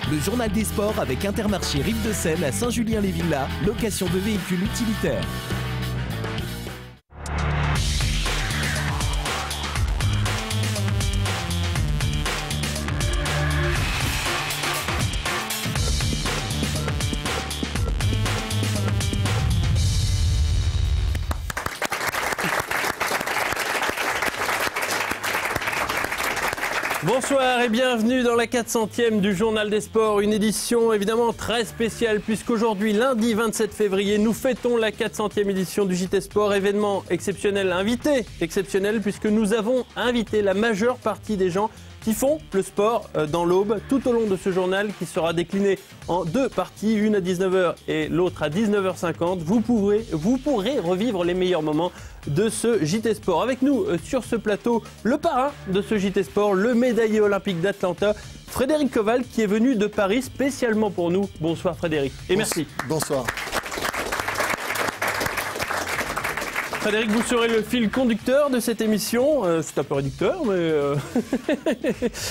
Le journal des sports avec Intermarché Rive-de-Seine à Saint-Julien-les-Villas, location de véhicules utilitaires. Bonsoir et bienvenue dans la 400e du Journal des Sports, une édition évidemment très spéciale puisqu'aujourd'hui, lundi 27 février, nous fêtons la 400e édition du JT Sport, événement exceptionnel, invité exceptionnel puisque nous avons invité la majeure partie des gens qui font le sport dans l'Aube tout au long de ce journal qui sera décliné en deux parties, une à 19h et l'autre à 19h50. Vous pourrez revivre les meilleurs moments de ce JT Sport. Avec nous sur ce plateau, le parrain de ce JT Sport, le médaillé olympique d'Atlanta, Frédéric Koval, qui est venu de Paris spécialement pour nous. Bonsoir Frédéric et merci. Bonsoir. Frédéric, vous serez le fil conducteur de cette émission. C'est un peu réducteur, mais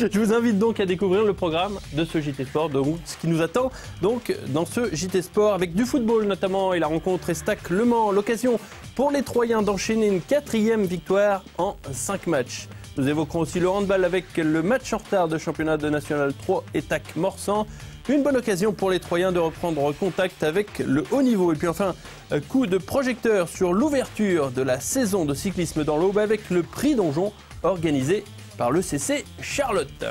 je vous invite donc à découvrir le programme de ce JT Sport, donc ce qui nous attend donc dans ce JT Sport avec du football notamment et la rencontre Estac Le Mans, l'occasion pour les Troyens d'enchaîner une 4e victoire en 5 matchs. Nous évoquerons aussi le handball avec le match en retard de championnat de National 3 Estac-Morsan. Une bonne occasion pour les Troyens de reprendre contact avec le haut niveau. Et puis enfin, coup de projecteur sur l'ouverture de la saison de cyclisme dans l'Aube avec le prix Donjon organisé par le CC Charlotte.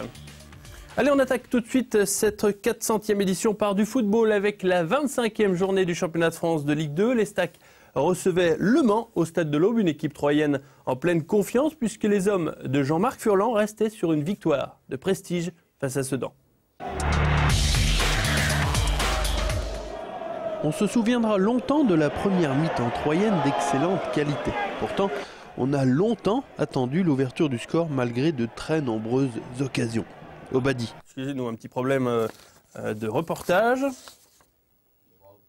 Allez, on attaque tout de suite cette 400e édition par du football avec la 25e journée du championnat de France de Ligue 2. L'Estac recevait Le Mans au stade de l'Aube, une équipe troyenne en pleine confiance puisque les hommes de Jean-Marc Furlan restaient sur une victoire de prestige face à Sedan. On se souviendra longtemps de la première mi-temps troyenne d'excellente qualité. Pourtant, on a longtemps attendu l'ouverture du score malgré de très nombreuses occasions. Obadi. Excusez-nous, un petit problème de reportage.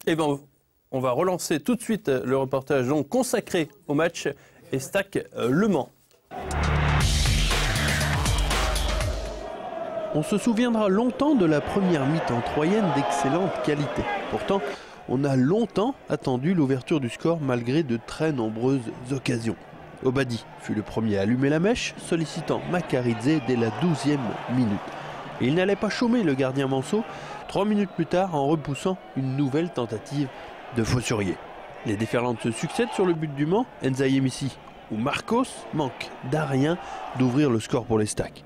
Eh bien, on va relancer tout de suite le reportage donc consacré au match Estac-Le Mans. On se souviendra longtemps de la première mi-temps troyenne d'excellente qualité. Pourtant, on a longtemps attendu l'ouverture du score malgré de très nombreuses occasions. Obadi fut le premier à allumer la mèche, sollicitant Makaridze dès la 12e minute. Et il n'allait pas chômer le gardien Manceau 3 minutes plus tard en repoussant une nouvelle tentative de Fossurier. Les déferlantes se succèdent sur le but du Mans, Nzaïe Missi ou Marcos manquent d'arien d'ouvrir le score pour les Stacks.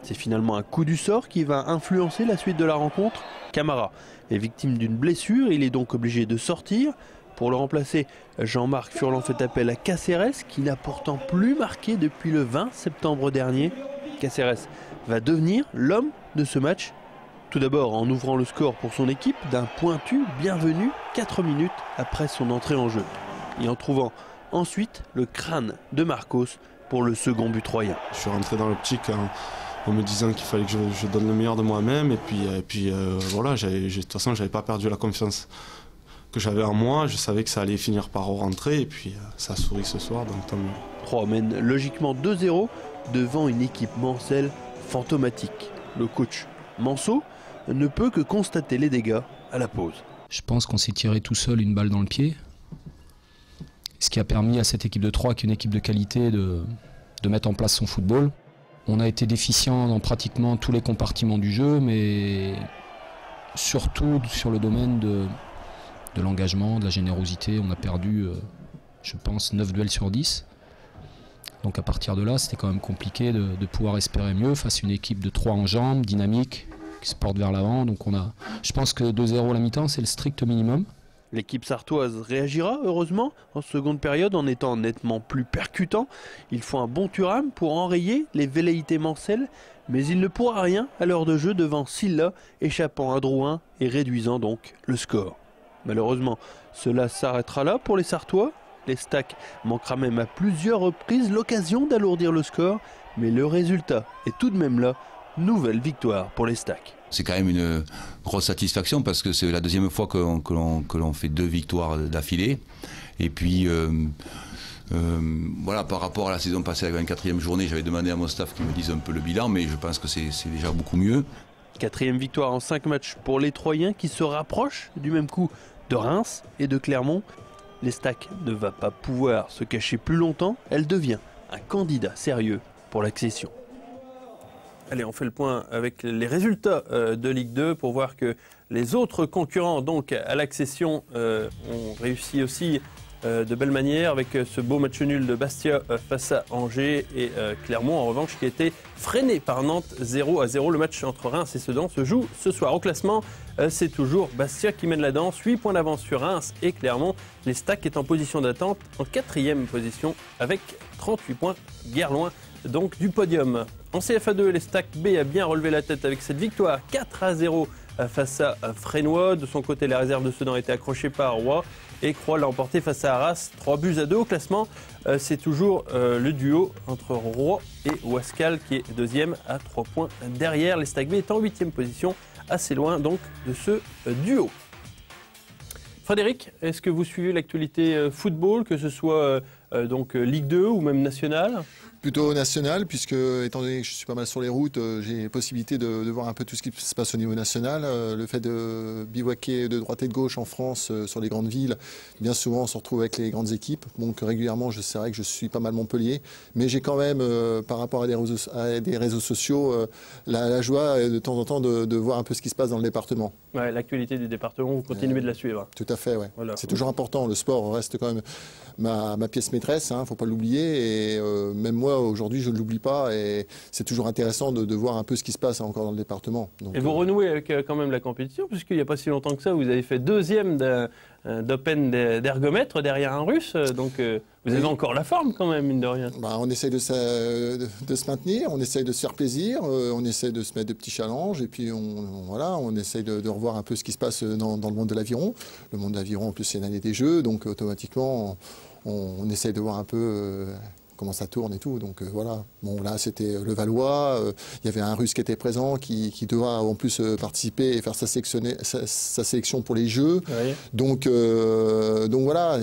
C'est finalement un coup du sort qui va influencer la suite de la rencontre. Camara est victime d'une blessure, il est donc obligé de sortir. Pour le remplacer, Jean-Marc Furlan fait appel à Caceres, qui n'a pourtant plus marqué depuis le 20 septembre dernier. Caceres va devenir l'homme de ce match. Tout d'abord en ouvrant le score pour son équipe d'un pointu bienvenu 4 minutes après son entrée en jeu. Et en trouvant ensuite le crâne de Marcos pour le second but troyen. Je suis rentré dans l'optique en me disant qu'il fallait que je donne le meilleur de moi-même. Et puis voilà, de toute façon, je n'avais pas perdu la confiance que j'avais en moi. Je savais que ça allait finir par rentrer. Et puis ça a souri ce soir, donc tant mieux. Troyes mène logiquement 2-0 devant une équipe mancelle fantomatique. Le coach Manceau ne peut que constater les dégâts à la pause. Je pense qu'on s'est tiré tout seul une balle dans le pied. Ce qui a permis à cette équipe de Troyes, qui est une équipe de qualité, de mettre en place son football. On a été déficient dans pratiquement tous les compartiments du jeu, mais surtout sur le domaine de l'engagement, de la générosité. On a perdu, je pense, 9 duels sur 10. Donc à partir de là, c'était quand même compliqué de pouvoir espérer mieux face à une équipe de 3 en jambes, dynamique, qui se porte vers l'avant. Donc je pense que 2-0 à la mi-temps, c'est le strict minimum. L'équipe sartoise réagira heureusement en seconde période en étant nettement plus percutant. Il faut un bon Thuram pour enrayer les velléités mancelles, mais il ne pourra rien à l'heure de jeu devant Silla, échappant à Drouin et réduisant donc le score. Malheureusement, cela s'arrêtera là pour les Sartois. Les Stacks manquera même à plusieurs reprises l'occasion d'alourdir le score, mais le résultat est tout de même là. Nouvelle victoire pour les Stacks. C'est quand même une grosse satisfaction parce que c'est la deuxième fois que l'on fait 2 victoires d'affilée. Et puis voilà, par rapport à la saison passée avec la 24e journée, j'avais demandé à mon staff qu'il me dise un peu le bilan, mais je pense que c'est déjà beaucoup mieux. 4e victoire en 5 matchs pour les Troyens qui se rapprochent du même coup de Reims et de Clermont. L'Estac ne va pas pouvoir se cacher plus longtemps, elle devient un candidat sérieux pour l'accession. Allez, on fait le point avec les résultats de Ligue 2 pour voir que les autres concurrents donc à l'accession ont réussi aussi de belle manière avec ce beau match nul de Bastia face à Angers et Clermont en revanche qui a été freiné par Nantes 0-0. Le match entre Reims et Sedan se joue ce soir. Au classement, c'est toujours Bastia qui mène la danse, 8 points d'avance sur Reims et Clermont. L'Estac est en position d'attente en 4e position avec 38 points, guère loin donc du podium. En CFA2, l'Estac B a bien relevé la tête avec cette victoire 4-0 face à Fresnois. De son côté, la réserve de Sedan a été accrochée par Roy et Croix l'a emporté face à Arras 3-2. Au classement, c'est toujours le duo entre Roy et Wascal qui est deuxième à 3 points derrière. L'Estac B est en 8e position, assez loin donc de ce duo. Frédéric, est-ce que vous suivez l'actualité football, que ce soit donc Ligue 2 ou même nationale ? Plutôt national, puisque étant donné que je suis pas mal sur les routes, j'ai possibilité de voir un peu tout ce qui se passe au niveau national. Le fait de bivouaquer de droite et de gauche en France, sur les grandes villes, bien souvent on se retrouve avec les grandes équipes. Donc régulièrement, c'est vrai que je suis pas mal Montpellier, mais j'ai quand même, par rapport à des réseaux sociaux, la joie de temps en temps de voir un peu ce qui se passe dans le département. Ouais, l'actualité du département, vous continuez de la suivre. Tout à fait, ouais. Voilà. C'est toujours important. Le sport reste quand même ma pièce maîtresse, faut pas l'oublier. Et même moi, aujourd'hui, je ne l'oublie pas. Et c'est toujours intéressant de voir un peu ce qui se passe encore dans le département. Donc, et vous renouez avec quand même la compétition, puisqu'il n'y a pas si longtemps que ça, vous avez fait 2e d'Open d'ergomètre derrière un Russe. Donc vous avez encore la forme quand même, mine de rien. On essaye de se maintenir, on essaye de se faire plaisir, on essaye de se mettre de petits challenges. Et puis on essaye de revoir un peu ce qui se passe dans le monde de l'aviron. Le monde de l'aviron, en plus, c'est une année des Jeux. Donc automatiquement, on essaye de voir un peu comment ça tourne et tout. Donc voilà. Bon, là, c'était le Valois. Il y avait un Russe qui était présent, qui devra en plus participer et faire sa sélection pour les Jeux. Oui. Donc voilà.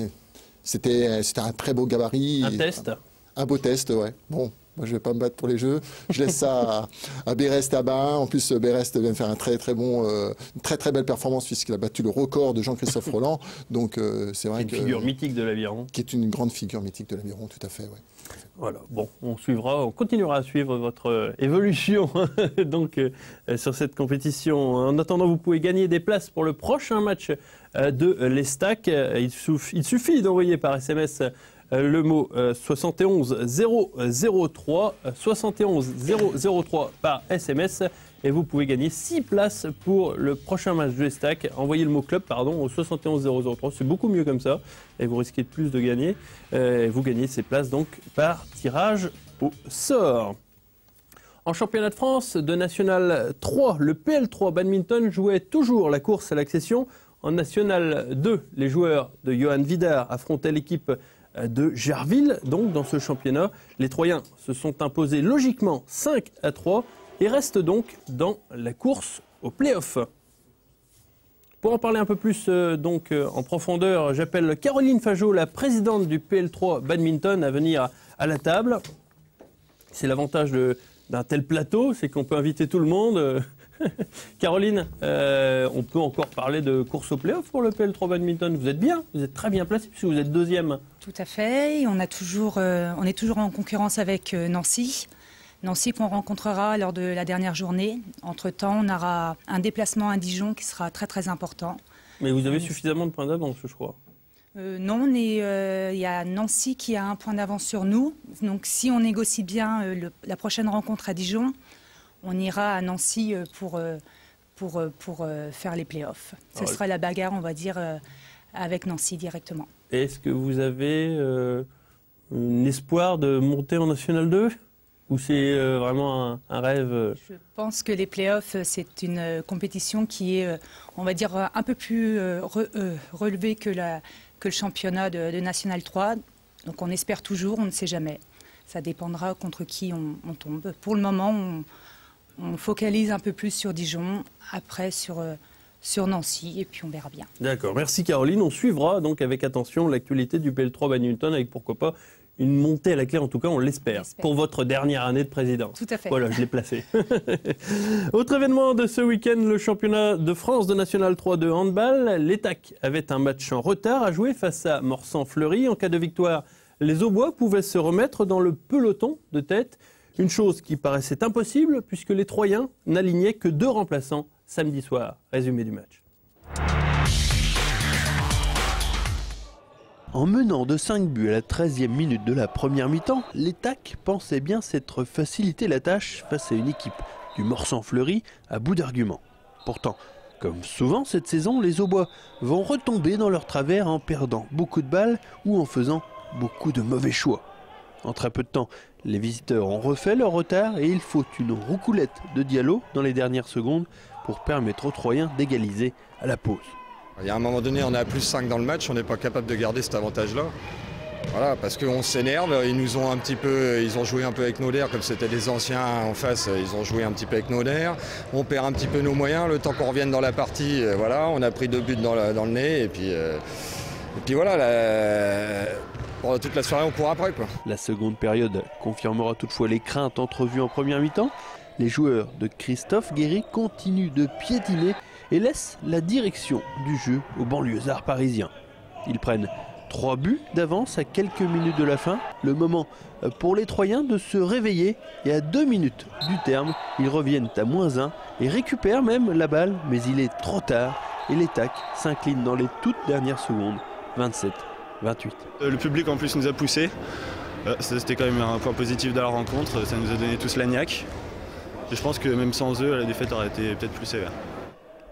C'était un très beau gabarit. Un test. Un beau test, ouais. Bon, moi je vais pas me battre pour les Jeux. Je laisse ça à Berest à Bain. En plus, Berest vient de faire une très belle performance puisqu'il a battu le record de Jean-Christophe Rolland. Donc c'est vrai que... Une figure mythique de l'aviron. Qui est une grande figure mythique de l'aviron, tout à fait, ouais. Voilà, bon, on continuera à suivre votre évolution donc sur cette compétition. En attendant, vous pouvez gagner des places pour le prochain match de l'Estac. Il suffit d'envoyer par SMS le mot 71 003, 71 003 par SMS. Et vous pouvez gagner 6 places pour le prochain match de l'Estac. Envoyez le mot club au 71 003, c'est beaucoup mieux comme ça. Et vous risquez de plus de gagner. Vous gagnez ces places donc par tirage au sort. En championnat de France de National 3, le PL3 Badminton jouait toujours la course à l'accession. En National 2, les joueurs de Johan Vidar affrontaient l'équipe de Gerville. Donc dans ce championnat, les Troyens se sont imposés logiquement 5-3 et restent donc dans la course au play-off. Pour en parler un peu plus en profondeur, j'appelle Caroline Fajot, la présidente du PL3 Badminton, à venir à la table. C'est l'avantage d'un tel plateau, c'est qu'on peut inviter tout le monde. Caroline, on peut encore parler de course au play-off pour le PL3 Badminton. Vous êtes bien, vous êtes très bien placé puisque vous êtes 2e. Tout à fait, on est toujours en concurrence avec Nancy. Nancy qu'on rencontrera lors de la dernière journée. Entre-temps, on aura un déplacement à Dijon qui sera très très important. Mais vous avez suffisamment de points d'avance, je crois. Non, il y a Nancy qui a un point d'avance sur nous. Donc si on négocie bien la prochaine rencontre à Dijon, on ira à Nancy pour faire les play-offs. Ce sera la bagarre, on va dire, avec Nancy directement. Est-ce que vous avez un espoir de monter en National 2 ? Ou c'est vraiment un rêve Je pense que les play-offs, c'est une compétition qui est, on va dire, un peu plus relevée que le championnat de National 3. Donc on espère toujours, on ne sait jamais. Ça dépendra contre qui on tombe. Pour le moment, on focalise un peu plus sur Dijon, après sur Nancy, et puis on verra bien. D'accord, merci Caroline. On suivra donc avec attention l'actualité du PL3 Badminton avec pourquoi pas une montée à la clé, en tout cas on l'espère, pour votre dernière année de président. Tout à fait. Voilà, je l'ai placé. Autre événement de ce week-end, le championnat de France de National 3 de handball. L'Étac avait un match en retard à jouer face à Morsan-Fleury. En cas de victoire, les Aubois pouvaient se remettre dans le peloton de tête. Une chose qui paraissait impossible puisque les Troyens n'alignaient que 2 remplaçants samedi soir. Résumé du match. En menant de 5 buts à la 13e minute de la première mi-temps, l'Étac pensait bien s'être facilité la tâche face à une équipe du Morsan-Fleury à bout d'arguments. Pourtant, comme souvent cette saison, les Aubois vont retomber dans leur travers en perdant beaucoup de balles ou en faisant beaucoup de mauvais choix. En très peu de temps, les visiteurs ont refait leur retard et il faut une roucoulette de Diallo dans les dernières secondes pour permettre aux Troyens d'égaliser à la pause. Il y a un moment donné, on est à plus 5 dans le match, on n'est pas capable de garder cet avantage-là. Voilà, parce qu'on s'énerve, ils ont joué un peu avec nos nerfs, comme c'était des anciens en face, ils ont joué un petit peu avec nos nerfs. On perd un petit peu nos moyens, le temps qu'on revienne dans la partie, voilà, on a pris 2 buts dans le nez, et puis voilà, pendant toute la soirée, on court après, quoi. La seconde période confirmera toutefois les craintes entrevues en première mi-temps. Les joueurs de Christophe Guéry continuent de piétiner et laissent la direction du jeu aux banlieusards parisiens. Ils prennent 3 buts d'avance à quelques minutes de la fin. Le moment pour les Troyens de se réveiller et à 2 minutes du terme, ils reviennent à -1 et récupèrent même la balle, mais il est trop tard et l'Étac s'incline dans les toutes dernières secondes, 27-28. Le public en plus nous a poussés, c'était quand même un point positif de la rencontre, ça nous a donné tous la niaque. Et je pense que même sans eux, la défaite aurait été peut-être plus sévère.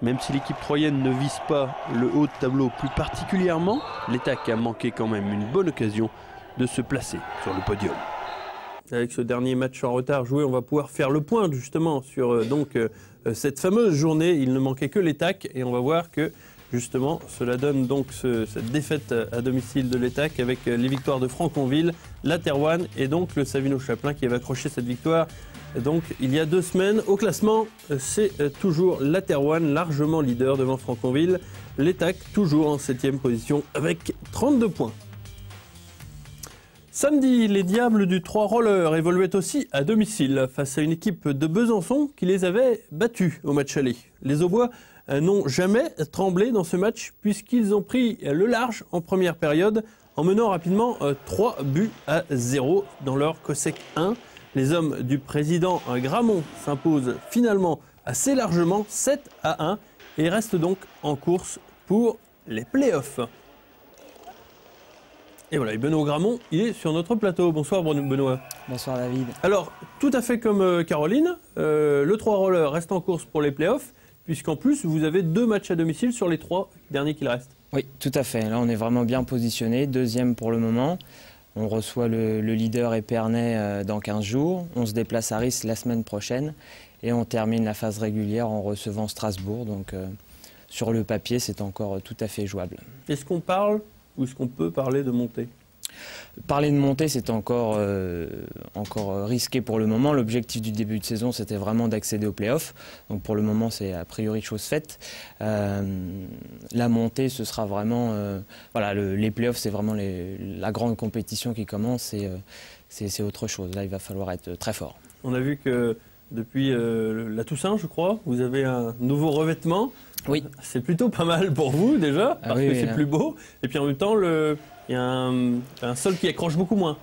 Même si l'équipe troyenne ne vise pas le haut de tableau plus particulièrement, l'Étac a manqué quand même une bonne occasion de se placer sur le podium. Avec ce dernier match en retard joué, on va pouvoir faire le point justement sur cette fameuse journée. Il ne manquait que l'Étac et on va voir que justement cela donne donc cette défaite à domicile de l'Étac avec les victoires de Franconville, la Terroine et donc le Savino-Chaplin qui avait accroché cette victoire. Donc il y a 2 semaines, au classement, c'est toujours la Terroine, largement leader devant Franconville. L'Étac toujours en 7e position avec 32 points. Samedi, les Diables du 3 Roller évoluaient aussi à domicile face à une équipe de Besançon qui les avait battus au match aller. Les Aubois n'ont jamais tremblé dans ce match puisqu'ils ont pris le large en première période en menant rapidement 3 buts à 0 dans leur COSEC 1. Les hommes du président Gramont s'imposent finalement assez largement 7-1 et restent donc en course pour les playoffs. Et voilà, et Benoît Gramont, il est sur notre plateau. Bonsoir Benoît. Bonsoir David. Alors, tout à fait comme Caroline, le 3 Roller reste en course pour les playoffs, puisqu'en plus vous avez 2 matchs à domicile sur les 3 derniers qu'il reste. Oui, tout à fait. Là on est vraiment bien positionné, 2e pour le moment. On reçoit le leader Épernay dans 15 jours. On se déplace à Ris la semaine prochaine. Et on termine la phase régulière en recevant Strasbourg. Donc sur le papier, c'est encore tout à fait jouable. Est-ce qu'on parle ou est-ce qu'on peut parler de montée ? Parler de montée, c'est encore risqué pour le moment. L'objectif du début de saison, c'était vraiment d'accéder aux playoffs. Donc pour le moment, c'est a priori chose faite. La montée, ce sera vraiment... voilà, les playoffs, c'est vraiment la grande compétition qui commence. C'est autre chose. Là, il va falloir être très fort. On a vu que depuis la Toussaint, je crois, vous avez un nouveau revêtement. Oui. C'est plutôt pas mal pour vous, déjà, parce que c'est plus beau. Et puis en même temps, il y a un sol qui accroche beaucoup moins.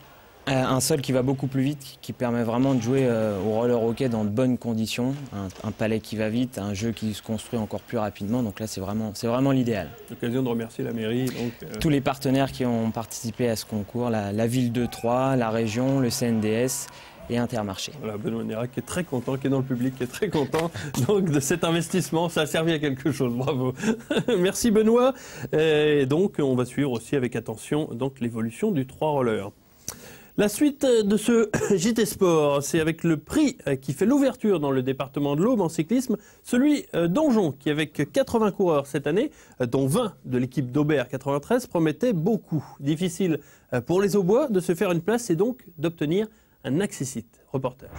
Un sol qui va beaucoup plus vite, qui permet vraiment de jouer au roller hockey dans de bonnes conditions. Un palais qui va vite, un jeu qui se construit encore plus rapidement. Donc là, c'est vraiment l'idéal. L'occasion de remercier la mairie. Tous les partenaires qui ont participé à ce concours, la ville de Troyes, la région, le CNDS et Intermarché. Voilà, Benoît Nérac qui est très content, qui est dans le public, qui est très content donc, de cet investissement. Ça a servi à quelque chose, bravo. Merci Benoît. Et donc on va suivre aussi avec attention donc, l'évolution du 3 Roller. La suite de ce JT Sport, c'est avec le prix qui fait l'ouverture dans le département de l'Aube en cyclisme, celui d'Anjon qui avec 80 coureurs cette année, dont 20 de l'équipe d'Aubert 93, promettait beaucoup. Difficile pour les Aubois de se faire une place et donc d'obtenir un accessite. Reportage.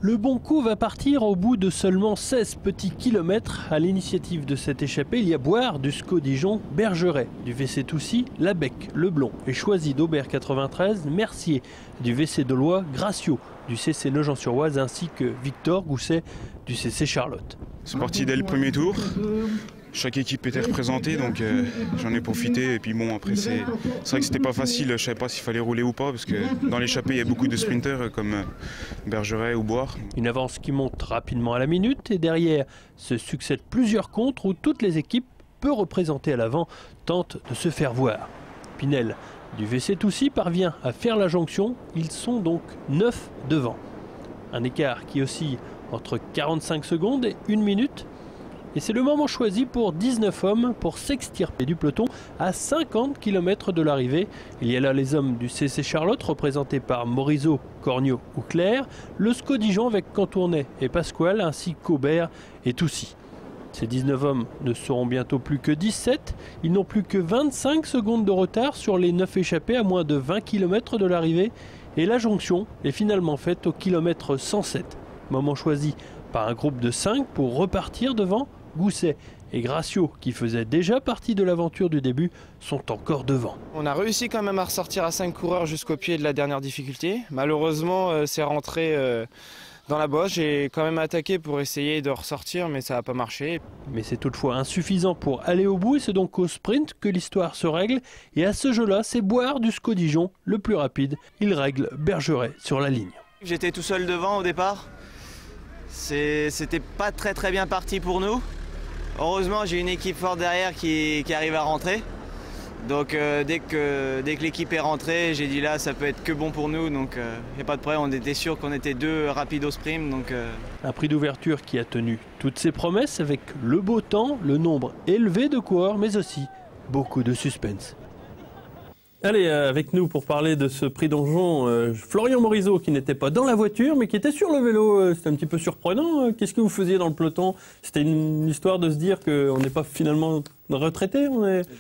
Le bon coup va partir au bout de seulement 16 petits kilomètres. À l'initiative de cette échappée, il y a Boire du SCO Dijon, Bergeret du VC Toussy, Labec, Leblon et Choisy d'Aubert 93, Mercier du VC Dolois, Gracio du CC Nogent-sur-Oise ainsi que Victor Gousset du CC Charlotte. C'est parti dès le premier tour. Chaque équipe était représentée, donc j'en ai profité. Et puis bon, après c'est vrai que c'était pas facile, je savais pas s'il fallait rouler ou pas, parce que dans l'échappée il y a beaucoup de sprinters comme Bergeret ou Boire. Une avance qui monte rapidement à la minute et derrière se succèdent plusieurs contres où toutes les équipes, peu représentées à l'avant, tentent de se faire voir. Pinel du VC Toussy parvient à faire la jonction, ils sont donc 9 devant. Un écart qui oscille entre 45 secondes et 1 minute. Et c'est le moment choisi pour 19 hommes pour s'extirper du peloton à 50 km de l'arrivée. Il y a là les hommes du CC Charlotte représentés par Morisot, Cornio ou Claire, le SCO Dijon avec Cantournay et Pasquale ainsi qu'Aubert et Toussy. Ces 19 hommes ne seront bientôt plus que 17. Ils n'ont plus que 25 secondes de retard sur les 9 échappés à moins de 20 km de l'arrivée. Et la jonction est finalement faite au kilomètre 107. Moment choisi par un groupe de 5 pour repartir devant. Gousset et Gracio, qui faisaient déjà partie de l'aventure du début, sont encore devant. On a réussi quand même à ressortir à 5 coureurs jusqu'au pied de la dernière difficulté. Malheureusement, c'est rentré dans la bosse. J'ai quand même attaqué pour essayer de ressortir, mais ça n'a pas marché. Mais c'est toutefois insuffisant pour aller au bout et c'est donc au sprint que l'histoire se règle. Et à ce jeu-là, c'est Boire du SCO Dijon, le plus rapide. Il règle Bergeret sur la ligne. J'étais tout seul devant au départ. C'était pas très bien parti pour nous. Heureusement, j'ai une équipe forte derrière qui arrive à rentrer. Donc dès que l'équipe est rentrée, j'ai dit là, ça peut être que bon pour nous. Donc il n'y a pas de problème, on était sûr qu'on était 2 rapides au sprint. Donc, Un prix d'ouverture qui a tenu toutes ses promesses avec le beau temps, le nombre élevé de coureurs, mais aussi beaucoup de suspense. Allez, avec nous pour parler de ce prix donjon, Florian Morisot qui n'était pas dans la voiture mais qui était sur le vélo. C'était un petit peu surprenant. Qu'est-ce que vous faisiez dans le peloton? C'était une histoire de se dire qu'on n'est pas finalement retraité? Je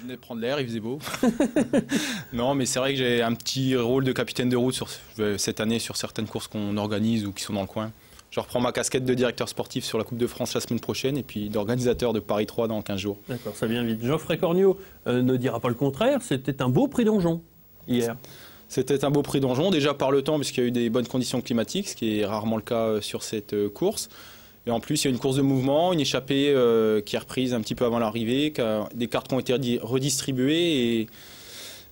venais de prendre l'air, il faisait beau. Non, mais c'est vrai que j'ai un petit rôle de capitaine de route cette année sur certaines courses qu'on organise ou qui sont dans le coin. Je reprends ma casquette de directeur sportif sur la Coupe de France la semaine prochaine et puis d'organisateur de Paris 3 dans 15 jours. D'accord, ça vient vite. Geoffrey Cornio ne dira pas le contraire, c'était un beau prix donjon hier. C'était un beau prix donjon, déjà par le temps puisqu'il y a eu des bonnes conditions climatiques, ce qui est rarement le cas sur cette course. Et en plus, il y a une course de mouvement, une échappée qui est reprise un petit peu avant l'arrivée, des cartes qui ont été redistribuées et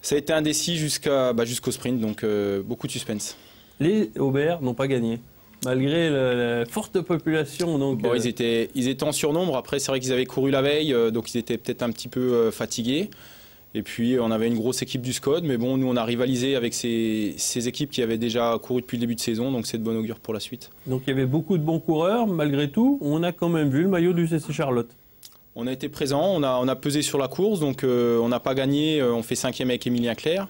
ça a été indécis jusqu'au sprint, donc beaucoup de suspense. Les Aubert n'ont pas gagné. Malgré la forte population. Donc, bon, ils étaient en surnombre. Après, c'est vrai qu'ils avaient couru la veille, donc ils étaient peut-être un petit peu fatigués. Et puis, on avait une grosse équipe du SCOD. Mais bon, nous, on a rivalisé avec ces équipes qui avaient déjà couru depuis le début de saison. Donc, c'est de bon augure pour la suite. Donc, il y avait beaucoup de bons coureurs. Malgré tout, on a quand même vu le maillot du CC Charlotte. On a été présent. On a pesé sur la course. Donc, on n'a pas gagné. On fait 5e avec Emilien Clerc.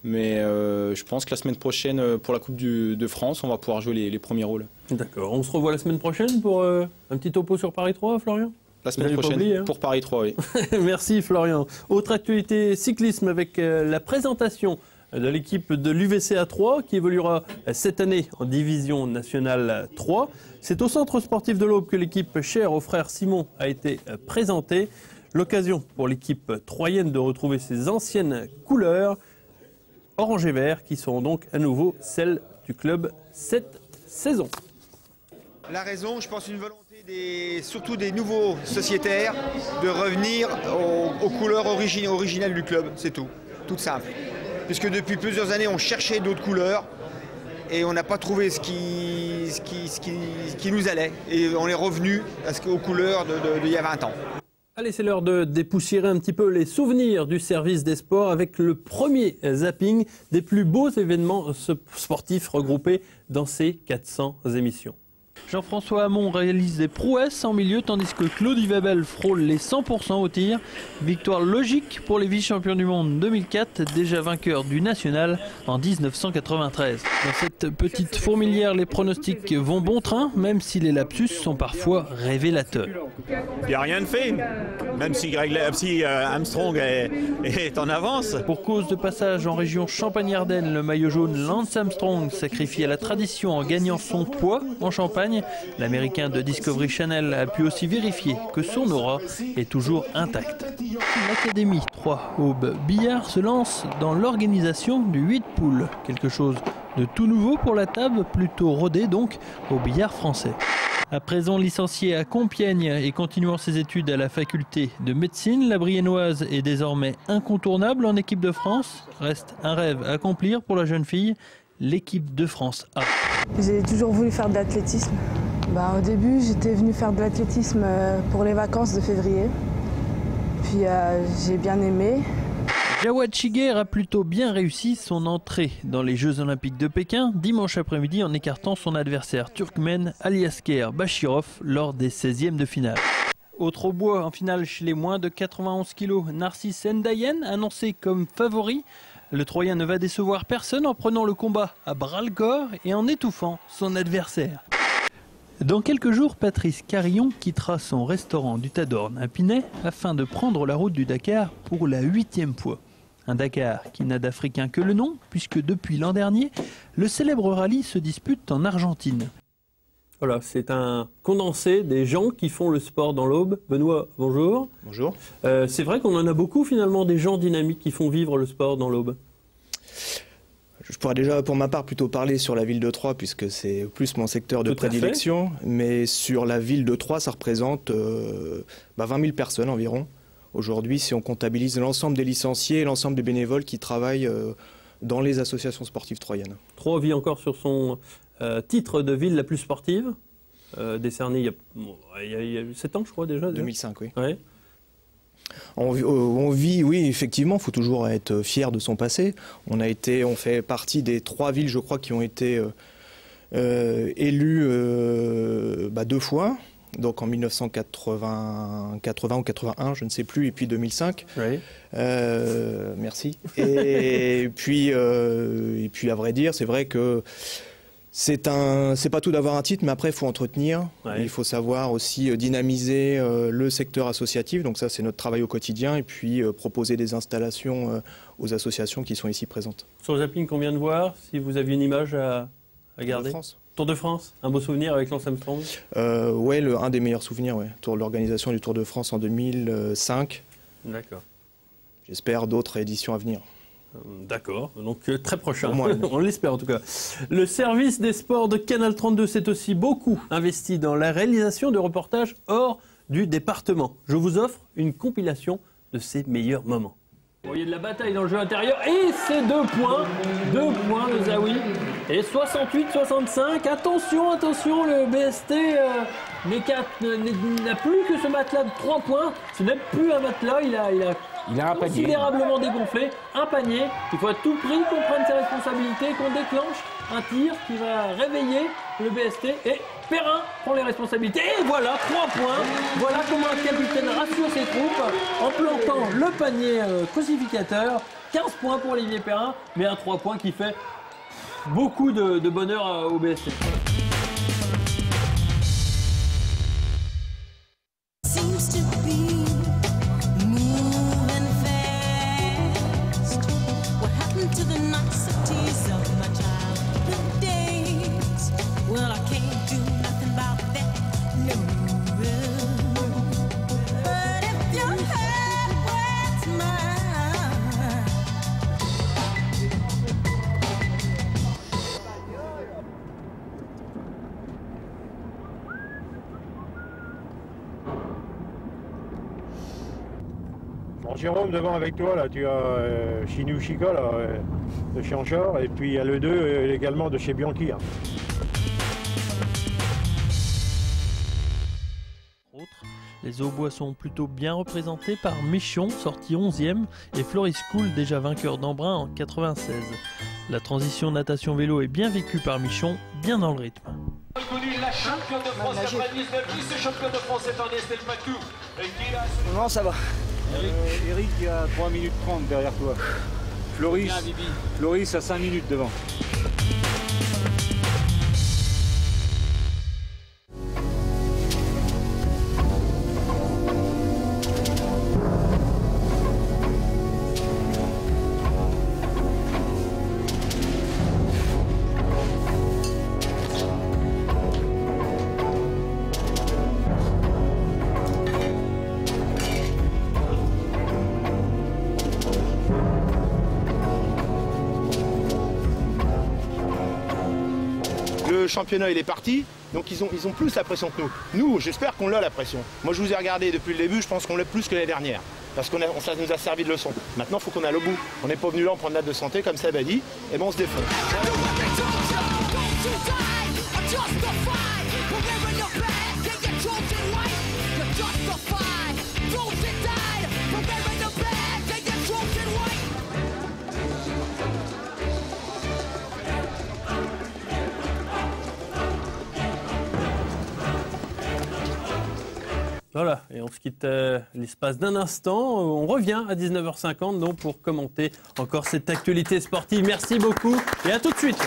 Mais je pense que la semaine prochaine, pour la Coupe de France, on va pouvoir jouer les premiers rôles. D'accord. On se revoit la semaine prochaine pour un petit topo sur Paris 3, Florian? La semaine prochaine, pour Paris 3, oui. Merci, Florian. Autre actualité cyclisme avec la présentation de l'équipe de l'UVC A3 qui évoluera cette année en division nationale 3. C'est au centre sportif de l'Aube que l'équipe chère aux frères Simon a été présentée. L'occasion pour l'équipe troyenne de retrouver ses anciennes couleurs orange et vert, qui seront donc à nouveau celles du club cette saison. La raison, je pense, une volonté surtout des nouveaux sociétaires de revenir aux couleurs originales du club, c'est tout, toute simple. Puisque depuis plusieurs années, on cherchait d'autres couleurs et on n'a pas trouvé ce qui nous allait. Et on est revenu aux couleurs d'il y a 20 ans. Allez, c'est l'heure de dépoussiérer un petit peu les souvenirs du service des sports avec le premier zapping des plus beaux événements sportifs regroupés dans ces 400 émissions. Jean-François Hamon réalise des prouesses en milieu tandis que Claude Yvabel frôle les 100% au tir. Victoire logique pour les vice-champions du monde 2004, déjà vainqueurs du national en 1993. Dans cette petite fourmilière, les pronostics vont bon train, même si les lapsus sont parfois révélateurs. Il n'y a rien de fait, même si Armstrong est en avance. Pour cause de passage en région Champagne-Ardenne, le maillot jaune Lance Armstrong sacrifie à la tradition en gagnant son poids en Champagne. L'américain de Discovery Channel a pu aussi vérifier que son aura est toujours intacte. L'Académie 3 Aube Billard se lance dans l'organisation du 8 poules. Quelque chose de tout nouveau pour la table, plutôt rodée donc au billard français. À présent licenciée à Compiègne et continuant ses études à la faculté de médecine, la Briennoise est désormais incontournable en équipe de France. Reste un rêve à accomplir pour la jeune fille, l'équipe de France A. J'ai toujours voulu faire de l'athlétisme. Au début, j'étais venue faire de l'athlétisme pour les vacances de février. Puis j'ai bien aimé. Jawad Shiger a plutôt bien réussi son entrée dans les Jeux Olympiques de Pékin dimanche après-midi en écartant son adversaire turkmène Aliasker Bashirov lors des 16e de finale. Autre au bois en finale chez les moins de 91 kg, Narcisse Ndayen annoncé comme favori. Le Troyen ne va décevoir personne en prenant le combat à bras-le-corps et en étouffant son adversaire. Dans quelques jours, Patrice Carillon quittera son restaurant du Tadorne à Pinet afin de prendre la route du Dakar pour la 8e fois. Un Dakar qui n'a d'africain que le nom, puisque depuis l'an dernier, le célèbre rallye se dispute en Argentine. Voilà, c'est un condensé des gens qui font le sport dans l'Aube. Benoît, bonjour. Bonjour. C'est vrai qu'on en a beaucoup finalement, des gens dynamiques qui font vivre le sport dans l'Aube. Je pourrais déjà pour ma part plutôt parler sur la ville de Troyes puisque c'est plus mon secteur de prédilection. Mais sur la ville de Troyes, ça représente 20 000 personnes environ. Aujourd'hui, si on comptabilise l'ensemble des licenciés et l'ensemble des bénévoles qui travaillent dans les associations sportives troyennes. Troyes vit encore sur son titre de ville la plus sportive, décerné il y a 7 ans je crois déjà. 2005, oui. Ouais. On vit, oui, effectivement, il faut toujours être fier de son passé. On fait partie des 3 villes, je crois, qui ont été élues 2 fois. Donc en 1980 ou 81, je ne sais plus, et puis 2005. Oui. Merci. Et puis, à vrai dire, c'est vrai que c'est pas tout d'avoir un titre, mais après, il faut entretenir. Ouais. Il faut savoir aussi dynamiser le secteur associatif. Donc ça, c'est notre travail au quotidien. Et puis proposer des installations aux associations qui sont ici présentes. Sur le zapping qu'on vient de voir, si vous aviez une image à garder. Tour de France, un beau souvenir avec Lance Armstrong. Oui, un des meilleurs souvenirs, ouais. L'organisation du Tour de France en 2005. D'accord. J'espère d'autres éditions à venir. D'accord, donc très prochain, on l'espère en tout cas. Le service des sports de Canal 32 s'est aussi beaucoup investi dans la réalisation de reportages hors du département. Je vous offre une compilation de ses meilleurs moments. Vous voyez de la bataille dans le jeu intérieur et c'est 2 points de Zawi. Et 68-65, attention, le BST n'a plus que ce matelas de 3 points. Ce n'est plus un matelas, il a considérablement dégonflé, un panier. Il faut à tout prix qu'on prenne ses responsabilités, qu'on déclenche un tir qui va réveiller le BST. Et Perrin prend les responsabilités. Et voilà, 3 points. Voilà comment un capitaine rassure ses troupes en plantant le panier crucificateur. 15 points pour Olivier Perrin, mais un 3 points qui fait beaucoup de bonheur au BST. Jérôme, devant avec toi, là, tu as Chinou Chica là, de chez Anchor, et puis il y a le 2 également de chez Bianchi. Hein. Les Aubois sont plutôt bien représentés par Michon, sorti 11e, et Floris School, déjà vainqueur d'Embrun en 96. La transition natation-vélo est bien vécue par Michon, bien dans le rythme. La championne de France 99, vice-championne de France cette année, Estelle Patou. Non, ça va. Eric, il y a 3 minutes 30 derrière toi. Floris à 5 minutes devant. Le championnat il est parti, donc ils ont plus la pression que nous. Nous, j'espère qu'on l'a la pression. Moi je vous ai regardé depuis le début, je pense qu'on l'a plus que l'année dernière. Parce que ça nous a servi de leçon. Maintenant il faut qu'on aille au bout. On n'est pas venu là en prendre date de santé, comme Seb a dit, et ben on se défend. Voilà, et on se quitte l'espace d'un instant. On revient à 19h50 donc, pour commenter encore cette actualité sportive. Merci beaucoup et à tout de suite.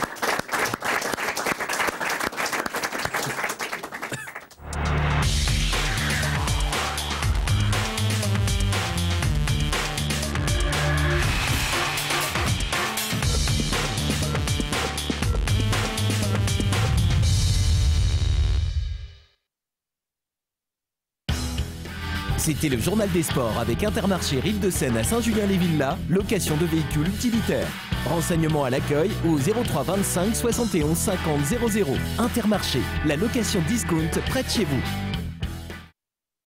C'était le journal des sports avec Intermarché Rive-de-Seine à Saint-Julien-les-Villas, location de véhicules utilitaires. Renseignements à l'accueil au 03 25 71 50 00. Intermarché, la location discount près de chez vous.